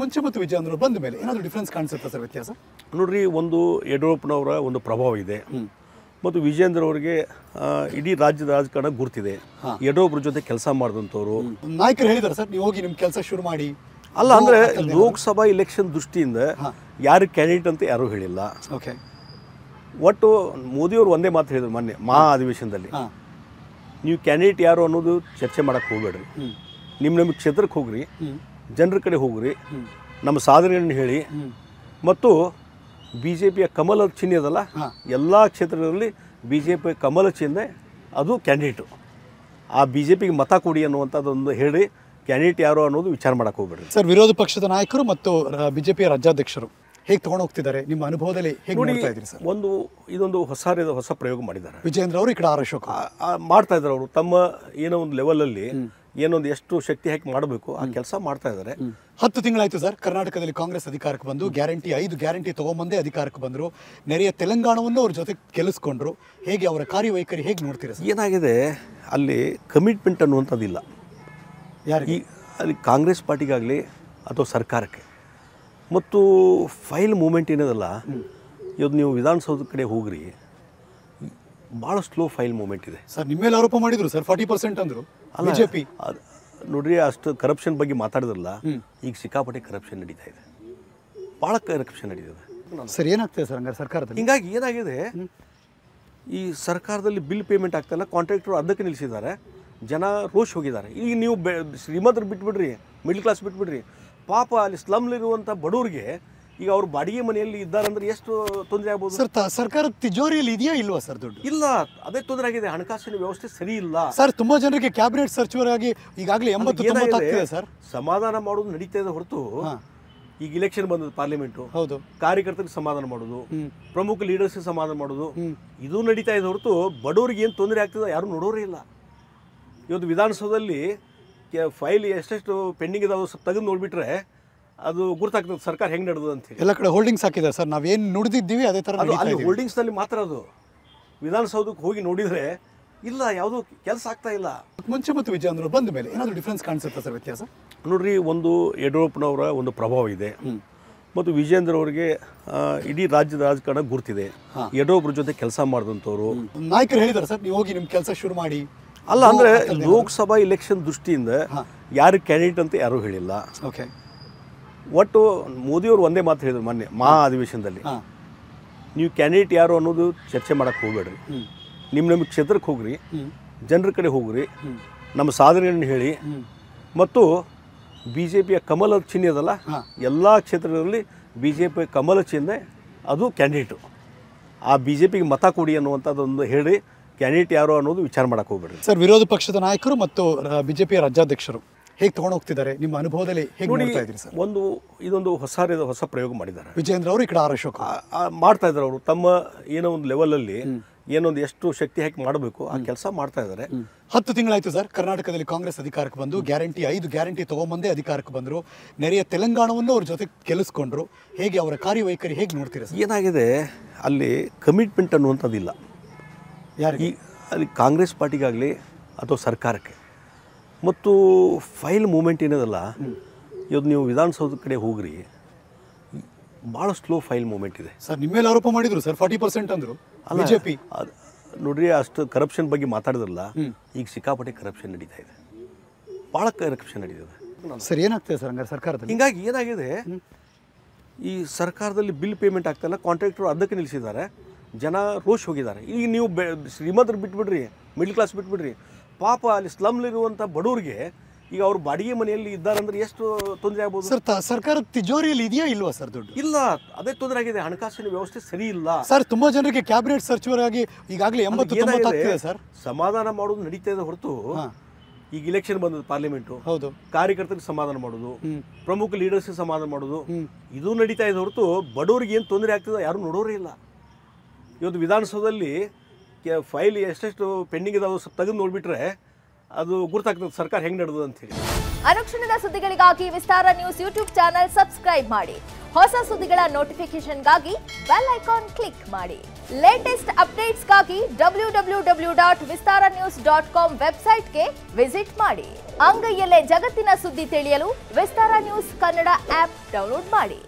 ಮುಂಚೆ ಮತ್ತು ವಿಜಯೇಂದ್ರ ಬಂದ ಮೇಲೆ ಏನಾದರೂ ಡಿಫರೆನ್ಸ್ ಕಾಣಿಸುತ್ತಾ ಸರ್ ವ್ಯತ್ಯಾಸ? ನೋಡ್ರಿ, ಒಂದು ಯಡಿಯೂರಪ್ಪನವರ ಒಂದು ಪ್ರಭಾವ ಇದೆ ಮತ್ತು ವಿಜಯೇಂದ್ರ ಅವರಿಗೆ ಇಡೀ ರಾಜ್ಯದ ರಾಜಕಾರಣ ಗುರ್ತಿದೆ. ಯಡಿಯೂರಪ್ಪರ ಜೊತೆ ಕೆಲಸ ಮಾಡಿದಂಥವ್ರು ನಾಯಕರು ಹೇಳಿದಾರೆ ಸರ್, ನೀವು ಹೋಗಿ ನಿಮ್ಮ ಕೆಲಸ ಶುರು ಮಾಡಿ ಅಲ್ಲ. ಅಂದರೆ ಲೋಕಸಭಾ ಇಲೆಕ್ಷನ್ ದೃಷ್ಟಿಯಿಂದ ಯಾರು ಕ್ಯಾಂಡಿಡೇಟ್ ಅಂತ ಯಾರೂ ಹೇಳಿಲ್ಲ. ಓಕೆ, ಒಟ್ಟು ಮೋದಿಯವರು ಒಂದೇ ಮಾತು ಹೇಳಿದ್ರು ಮೊನ್ನೆ ಮಹಾ ಅಧಿವೇಶನದಲ್ಲಿ, ನೀವು ಕ್ಯಾಂಡಿಡೇಟ್ ಯಾರು ಅನ್ನೋದು ಚರ್ಚೆ ಮಾಡೋಕ್ಕೆ ಹೋಗಬೇಡ್ರಿ, ನಿಮ್ಮ ಕ್ಷೇತ್ರಕ್ಕೆ ಹೋಗ್ರಿ, ಜನರ ಕಡೆ ಹೋಗ್ರಿ, ನಮ್ಮ ಸಾಧನೆಗಳನ್ನು ಹೇಳಿ, ಮತ್ತು ಬಿ ಜೆ ಪಿಯ ಕಮಲ ಚಿಹ್ನೆ ಅದಲ್ಲ, ಎಲ್ಲ ಕ್ಷೇತ್ರಗಳಲ್ಲಿ ಬಿ ಜೆ ಪಿ ಕಮಲ ಚಿಹ್ನೆ ಅದು ಕ್ಯಾಂಡಿಡೇಟು. ಆ ಬಿ ಜೆ ಪಿಗೆ ಮತ ಕೊಡಿ ಅನ್ನುವಂಥದ್ದೊಂದು ಹೇಳಿ ಕ್ಯಾಂಡಿಡೇಟ್ ಯಾರು ಅನ್ನೋದು ವಿಚಾರ ಮಾಡೋಕ್ಕೆ ಹೋಗ್ಬೇಡ್ರಿ. ಸರ್, ವಿರೋಧ ಪಕ್ಷದ ನಾಯಕರು ಮತ್ತು ಬಿಜೆಪಿಯ ರಾಜ್ಯಾಧ್ಯಕ್ಷರು ಹೇಗೆ ತಗೊಂಡು ಹೋಗ್ತಿದ್ದಾರೆ ನಿಮ್ಮ ಅನುಭವದಲ್ಲಿ ಹೇಗೆ ನೋಡ್ತಾ ಇದ್ದೀರಿ ಸರ್? ಇದೊಂದು ಹೊಸ ಪ್ರಯೋಗ ಮಾಡಿದ್ದಾರೆ ವಿಜಯೇಂದ್ರ ಅವರು, ಈ ಕಡೆ ಆರ್ ಅಶೋಕ್ ಮಾಡ್ತಾ ಇದ್ದಾರೆ. ಅವರು ತಮ್ಮ ಏನೋ ಒಂದು ಲೆವೆಲಲ್ಲಿ ಏನೊಂದು ಎಷ್ಟು ಶಕ್ತಿ ಹಾಕಿ ಮಾಡಬೇಕು ಆ ಕೆಲಸ ಮಾಡ್ತಾ ಇದ್ದಾರೆ. 10 ತಿಂಗಳಾಯ್ತು ಸರ್, ಕರ್ನಾಟಕದಲ್ಲಿ ಕಾಂಗ್ರೆಸ್ ಅಧಿಕಾರಕ್ಕೆ ಬಂದು 5 ಗ್ಯಾರಂಟಿ ತಗೊಂಬಂದೇ ಅಧಿಕಾರಕ್ಕೆ ಬಂದರು. ನೆರೆಯ ತೆಲಂಗಾಣವನ್ನು ಅವ್ರ ಜೊತೆ ಗೆಲ್ಲಿಸ್ಕೊಂಡ್ರು. ಹೇಗೆ ಅವರ ಕಾರ್ಯವೈಖರಿ ಹೇಗೆ ನೋಡ್ತೀರಾ ಸರ್? ಏನಾಗಿದೆ ಅಲ್ಲಿ ಕಮಿಟ್ಮೆಂಟ್ ಅನ್ನುವಂಥದ್ದಿಲ್ಲ ಯಾರಿಗೆ, ಅಲ್ಲಿ ಕಾಂಗ್ರೆಸ್ ಪಾರ್ಟಿಗಾಗಲಿ ಅಥವಾ ಸರ್ಕಾರಕ್ಕೆ. ಮತ್ತು ಫೈಲ್ ಮೂಮೆಂಟ್ ಏನದಲ್ಲ, ಇವತ್ತು ನೀವು ವಿಧಾನಸೌಧದ ಕಡೆ ಹೋಗ್ರಿ, ಭಾಳ ಸ್ಲೋ ಫೈಲ್ ಮೂಮೆಂಟ್ ಇದೆ ಸರ್. ನಿಮ್ಮ ಮೇಲೆ ಆರೋಪ ಮಾಡಿದ್ರು ಸರ್, 40% ಅಂದರು ಬಿಜೆಪಿ. ನೋಡ್ರಿ, ಅಷ್ಟು ಕರಪ್ಷನ್ ಬಗ್ಗೆ ಮಾತಾಡಿದ್ರಲ್ಲ, ಈಗ ಸಿಕ್ಕಾಪಟ್ಟೆ ಕರಪ್ಷನ್ ನಡೀತಾ ಇದೆ, ಭಾಳ ಕರಪ್ಷನ್ ನಡೀತದೆ ಸರ್. ಏನಾಗ್ತದೆ ಸರ್ ಹಂಗಾರೆ ಸರ್ಕಾರದಲ್ಲಿ? ಹಿಂಗಾಗಿ ಏನಾಗಿದೆ, ಈ ಸರ್ಕಾರದಲ್ಲಿ ಬಿಲ್ ಪೇಮೆಂಟ್ ಆಗ್ತಾಯಿಲ್ಲ, ಕಾಂಟ್ರಾಕ್ಟರು ಅದಕ್ಕೆ ನಿಲ್ಲಿಸಿದ್ದಾರೆ, ಜನ ರೋಷ್ ಹೋಗಿದ್ದಾರೆ. ಈಗ ನೀವು ಶ್ರೀಮಂತರು ಬಿಟ್ಬಿಡ್ರಿ, ಮಿಡ್ಲ್ ಕ್ಲಾಸ್ ಬಿಟ್ಬಿಡ್ರಿ, ಪಾಪ ಅಲ್ಲಿ ಸ್ಲಮ್ಲಿರುವಂಥ ಬಡವರಿಗೆ ಈಗ ಅವ್ರು ಬಾಡಿಗೆ ಮನೆಯಲ್ಲಿ ಇದ್ದಾರಂದ್ರೆ ಎಷ್ಟು ತೊಂದರೆ ಆಗ್ಬೋದು ಸರ್? ಸರ್ಕಾರದ ತಿಜೋರಿಯಲ್ಲಿ ಇದೆಯಾ ಇಲ್ವಾ ಸರ್ ದುಡ್ಡು? ಇಲ್ಲ, ಅದೇ ತೊಂದರೆ ಆಗಿದೆ, ಹಣಕಾಸಿನ ವ್ಯವಸ್ಥೆ ಸರಿ ಇಲ್ಲ ಸರ್. ತುಂಬಾ ಜನರಿಗೆ ಕ್ಯಾಬಿನೆಟ್ ಸಚಿವರಾಗಿ ಈಗಾಗಲೇ 80-90 ಆಗ್ತಿದೆ ಸರ್. ಸಮಾಧಾನ ಮಾಡೋದು ನಡೀತಾ ಇದೆ ಹೊರತು, ಈಗ ಇಲೆಕ್ಷನ್ ಬಂದದ್ದು ಪಾರ್ಲಿಮೆಂಟು, ಹೌದು, ಕಾರ್ಯಕರ್ತರಿಗೆ ಸಮಾಧಾನ ಮಾಡೋದು, ಪ್ರಮುಖ ಲೀಡರ್ಸ್ಗೆ ಸಮಾಧಾನ ಮಾಡೋದು, ಇದು ನಡೀತಾ ಇದೆ ಹೊರತು ಬಡವರಿಗೆ ಏನು ತೊಂದರೆ ಆಗ್ತದೆ ಯಾರು ನೋಡೋರೇ ಇಲ್ಲ. ಇವತ್ತು ವಿಧಾನಸೌಧದಲ್ಲಿ ಫೈಲ್ ಎಷ್ಟೆಷ್ಟು ಪೆಂಡಿಂಗ್ ಇದಾವೆ ಸ್ವಲ್ಪ ತೆಗೆದು ನೋಡಿಬಿಟ್ರೆ ಅದು ಗುರ್ತಾಗ್ತದೆ ಸರ್ಕಾರ ಹೆಂಗೆ ನಡೆದು ಅಂತೇಳಿ. ಎಲ್ಲ ಕಡೆ ಹೋಲ್ಡಿಂಗ್ಸ್ ಹಾಕಿದ್ದಾರೆ ಸರ್, ನಾವೇನು ನುಡಿದಿದ್ದೀವಿ ಅದೇ ಥರ ಅಲ್ಲಿ ಹೋಲ್ಡಿಂಗ್ಸ್ನಲ್ಲಿ ಮಾತ್ರ. ಅದು ವಿಧಾನಸೌಧಕ್ಕೆ ಹೋಗಿ ನೋಡಿದರೆ ಇಲ್ಲ, ಯಾವುದೂ ಕೆಲಸ ಆಗ್ತಾ ಇಲ್ಲ. ಮುಂಚೆ ಮತ್ತು ವಿಜಯೇಂದ್ರ ಬಂದ ಮೇಲೆ ಏನಾದರೂ ಡಿಫರೆನ್ಸ್ ಕಾಣಿಸುತ್ತಾ ಸರ್ ವ್ಯತ್ಯಾಸ? ನೋಡ್ರಿ, ಒಂದು ಯಡಿಯೂರಪ್ಪನವರ ಒಂದು ಪ್ರಭಾವ ಇದೆ ಮತ್ತು ವಿಜಯೇಂದ್ರ ಅವರಿಗೆ ಇಡೀ ರಾಜ್ಯದ ರಾಜಕಾರಣ ಗುರ್ತಿದೆ. ಯಡಿಯೂರಪ್ಪರ ಜೊತೆ ಕೆಲಸ ಮಾಡಿದಂಥವ್ರು ನಾಯಕರು ಹೇಳಿದಾರೆ ಸರ್, ನೀವು ಹೋಗಿ ನಿಮ್ಮ ಕೆಲಸ ಶುರು ಮಾಡಿ ಅಲ್ಲ. ಅಂದರೆ ಲೋಕಸಭಾ ಇಲೆಕ್ಷನ್ ದೃಷ್ಟಿಯಿಂದ ಯಾರು ಕ್ಯಾಂಡಿಡೇಟ್ ಅಂತ ಯಾರೂ ಹೇಳಿಲ್ಲ. ಓಕೆ, ಒಟ್ಟು ಮೋದಿಯವರು ಒಂದೇ ಮಾತು ಹೇಳಿದ್ರು ಮೊನ್ನೆ ಮಹಾ ಅಧಿವೇಶನದಲ್ಲಿ, ನೀವು ಕ್ಯಾಂಡಿಡೇಟ್ ಯಾರು ಅನ್ನೋದು ಚರ್ಚೆ ಮಾಡೋಕ್ಕೆ ಹೋಗಬೇಡ್ರಿ, ನಿಮ್ಮ ಕ್ಷೇತ್ರಕ್ಕೆ ಹೋಗ್ರಿ, ಜನರ ಕಡೆ ಹೋಗ್ರಿ, ನಮ್ಮ ಸಾಧನೆಗಳನ್ನು ಹೇಳಿ, ಮತ್ತು ಬಿ ಜೆ ಪಿಯ ಕಮಲ ಚಿಹ್ನೆ ಅದಲ್ಲ, ಎಲ್ಲ ಕ್ಷೇತ್ರಗಳಲ್ಲಿ ಬಿ ಜೆ ಪಿ ಕಮಲ ಚಿಹ್ನೆ ಅದು ಕ್ಯಾಂಡಿಡೇಟು. ಆ ಬಿ ಜೆ ಪಿಗೆ ಮತ ಕೊಡಿ ಅನ್ನುವಂಥದ್ದೊಂದು ಹೇಳಿ ಕ್ಯಾಂಡಿಡೇಟ್ ಯಾರು ಅನ್ನೋದು ವಿಚಾರ ಮಾಡೋಕ್ಕೆ ಹೋಗಬೇಡ್ರಿ. ಸರ್, ವಿರೋಧ ಪಕ್ಷದ ನಾಯಕರು ಮತ್ತು ಬಿಜೆಪಿಯ ರಾಜ್ಯಾಧ್ಯಕ್ಷರು ಹೇಗೆ ತಗೊಂಡು ಹೋಗ್ತಿದ್ದಾರೆ ನಿಮ್ಮ ಅನುಭವದಲ್ಲಿ ಹೇಗೆ ನೋಡ್ತಾ ಇದ್ದೀರಿ ಸರ್? ಇದೊಂದು ಹೊಸ ಪ್ರಯೋಗ ಮಾಡಿದ್ದಾರೆ ವಿಜಯೇಂದ್ರ ಅವರು, ಈ ಕಡೆ ಆರ್ ಅಶೋಕ್ ಮಾಡ್ತಾ ಇದ್ದಾರೆ. ಅವರು ತಮ್ಮ ಏನೋ ಒಂದು ಲೆವೆಲಲ್ಲಿ ಏನೊಂದು ಎಷ್ಟು ಶಕ್ತಿ ಹಾಕಿ ಮಾಡಬೇಕು ಆ ಕೆಲಸ ಮಾಡ್ತಾ ಇದ್ದಾರೆ. 10 ತಿಂಗಳಾಯ್ತು ಸರ್, ಕರ್ನಾಟಕದಲ್ಲಿ ಕಾಂಗ್ರೆಸ್ ಅಧಿಕಾರಕ್ಕೆ ಬಂದು 5 ಗ್ಯಾರಂಟಿ ತಗೊಂಬಂದೇ ಅಧಿಕಾರಕ್ಕೆ ಬಂದರು. ನೆರೆಯ ತೆಲಂಗಾಣವನ್ನು ಅವ್ರ ಜೊತೆ ಗೆಲ್ಲಿಸ್ಕೊಂಡ್ರು. ಹೇಗೆ ಅವರ ಕಾರ್ಯವೈಖರಿ ಹೇಗೆ ನೋಡ್ತೀರಾ ಸರ್? ಏನಾಗಿದೆ ಅಲ್ಲಿ ಕಮಿಟ್ಮೆಂಟ್ ಅನ್ನುವಂಥದ್ದಿಲ್ಲ ಯಾರಿಗೆ, ಅಲ್ಲಿ ಕಾಂಗ್ರೆಸ್ ಪಾರ್ಟಿಗಾಗಲಿ ಅಥವಾ ಸರ್ಕಾರಕ್ಕೆ. ಮತ್ತು ಫೈಲ್ ಮೂಮೆಂಟ್ ಏನದಲ್ಲ, ಇವತ್ತು ನೀವು ವಿಧಾನಸೌಧದ ಕಡೆ ಹೋಗ್ರಿ, ಭಾಳ ಸ್ಲೋ ಫೈಲ್ ಮೂಮೆಂಟ್ ಇದೆ ಸರ್. ನಿಮ್ಮ ಮೇಲೆ ಆರೋಪ ಮಾಡಿದ್ರು ಸರ್, 40% ಅಂದರು ಬಿಜೆಪಿ. ನೋಡ್ರಿ, ಅಷ್ಟು ಕರಪ್ಷನ್ ಬಗ್ಗೆ ಮಾತಾಡಿದ್ರಲ್ಲ, ಈಗ ಸಿಕ್ಕಾಪಟ್ಟೆ ಕರಪ್ಷನ್ ನಡೀತಾ ಇದೆ, ಭಾಳ ಕರಪ್ಷನ್ ನಡೀತದೆ ಸರ್. ಏನಾಗ್ತದೆ ಸರ್ ಹಂಗಾರೆ ಸರ್ಕಾರದಲ್ಲಿ? ಹಿಂಗಾಗಿ ಏನಾಗಿದೆ, ಈ ಸರ್ಕಾರದಲ್ಲಿ ಬಿಲ್ ಪೇಮೆಂಟ್ ಆಗ್ತಾಯಿಲ್ಲ, ಕಾಂಟ್ರಾಕ್ಟರು ಅದಕ್ಕೆ ನಿಲ್ಲಿಸಿದ್ದಾರೆ, ಜನ ರೋಷ್ ಹೋಗಿದ್ದಾರೆ. ಈಗ ನೀವು ಶ್ರೀಮಂತರು ಬಿಟ್ಬಿಡ್ರಿ, ಮಿಡ್ಲ್ ಕ್ಲಾಸ್ ಬಿಟ್ಬಿಡ್ರಿ, ಪಾಪ ಅಲ್ಲಿ ಸ್ಲಮ್ಲಿರುವಂಥ ಬಡವರಿಗೆ ಈಗ ಅವ್ರು ಬಾಡಿಗೆ ಮನೆಯಲ್ಲಿ ಇದ್ದಾರಂದ್ರೆ ಎಷ್ಟು ತೊಂದರೆ ಆಗ್ಬೋದು ಸರ್? ಸರ್ಕಾರದ ತಿಜೋರಿಯಲ್ಲಿ ಇದೆಯಾ ಇಲ್ವಾ ಸರ್ ದುಡ್ಡು? ಇಲ್ಲ, ಅದೇ ತೊಂದರೆ ಆಗಿದೆ, ಹಣಕಾಸಿನ ವ್ಯವಸ್ಥೆ ಸರಿ ಇಲ್ಲ ಸರ್. ತುಂಬಾ ಜನರಿಗೆ ಕ್ಯಾಬಿನೆಟ್ ಸಚಿವರಾಗಿ ಈಗಾಗಲೇ 80-90 ಆಗ್ತಿದೆ ಸರ್. ಸಮಾಧಾನ ಮಾಡೋದು ನಡೀತಾ ಇದೆ ಹೊರತು, ಈಗ ಇಲೆಕ್ಷನ್ ಬಂದದ್ದು ಪಾರ್ಲಿಮೆಂಟು, ಹೌದು, ಕಾರ್ಯಕರ್ತರಿಗೆ ಸಮಾಧಾನ ಮಾಡೋದು, ಪ್ರಮುಖ ಲೀಡರ್ಸ್ಗೆ ಸಮಾಧಾನ ಮಾಡೋದು, ಇದು ನಡೀತಾ ಇದೆ ಹೊರತು ಬಡವರಿಗೆ ಏನು ತೊಂದರೆ ಆಗ್ತದೆ ಯಾರು ನೋಡೋರೇ ಇಲ್ಲ. ಇವತ್ತು ವಿಧಾನಸೌಧದಲ್ಲಿ ಫೈಲ್ ಎಷ್ಟೆಷ್ಟು ಪೆಂಡಿಂಗ್ ಇದಾವೆ ಸ್ವಲ್ಪ ತೆಗೆದು ನೋಡಿಬಿಟ್ರೆ ಅದು ಗುರ್ತಾಗ್ತದೆ ಸರ್ಕಾರ ಹೆಂಗೆ ನಡೆದು ಅಂತೇಳಿ. ಅನುಕ್ಷಣದ ಸುದ್ದಿಗಳಿಗಾಗಿ ವಿಸ್ತಾರ ನ್ಯೂಸ್ ಯೂಟ್ಯೂಬ್ ಚಾನೆಲ್ ಸಬ್ಸ್ಕ್ರೈಬ್ ಮಾಡಿ. ಹೊಸ ಸುದ್ದಿಗಳ ನೋಟಿಫಿಕೇಶನ್ಗಾಗಿ ಬೆಲ್ ಐಕಾನ್ ಕ್ಲಿಕ್ ಮಾಡಿ. ಲೇಟೆಸ್ಟ್ ಅಪ್ಡೇಟ್ಸ್ಗಾಗಿ www.vistaranews.com ವೆಬ್ಸೈಟ್ಗೆ ವಿಸಿಟ್ ಮಾಡಿ. ಅಂಗೈಯಲ್ಲೇ ಜಗತ್ತಿನ ಸುದ್ದಿ ತಿಳಿಯಲು ವಿಸ್ತಾರ ನ್ಯೂಸ್ ಕನ್ನಡ ಆಪ್ ಡೌನ್ಲೋಡ್ ಮಾಡಿ.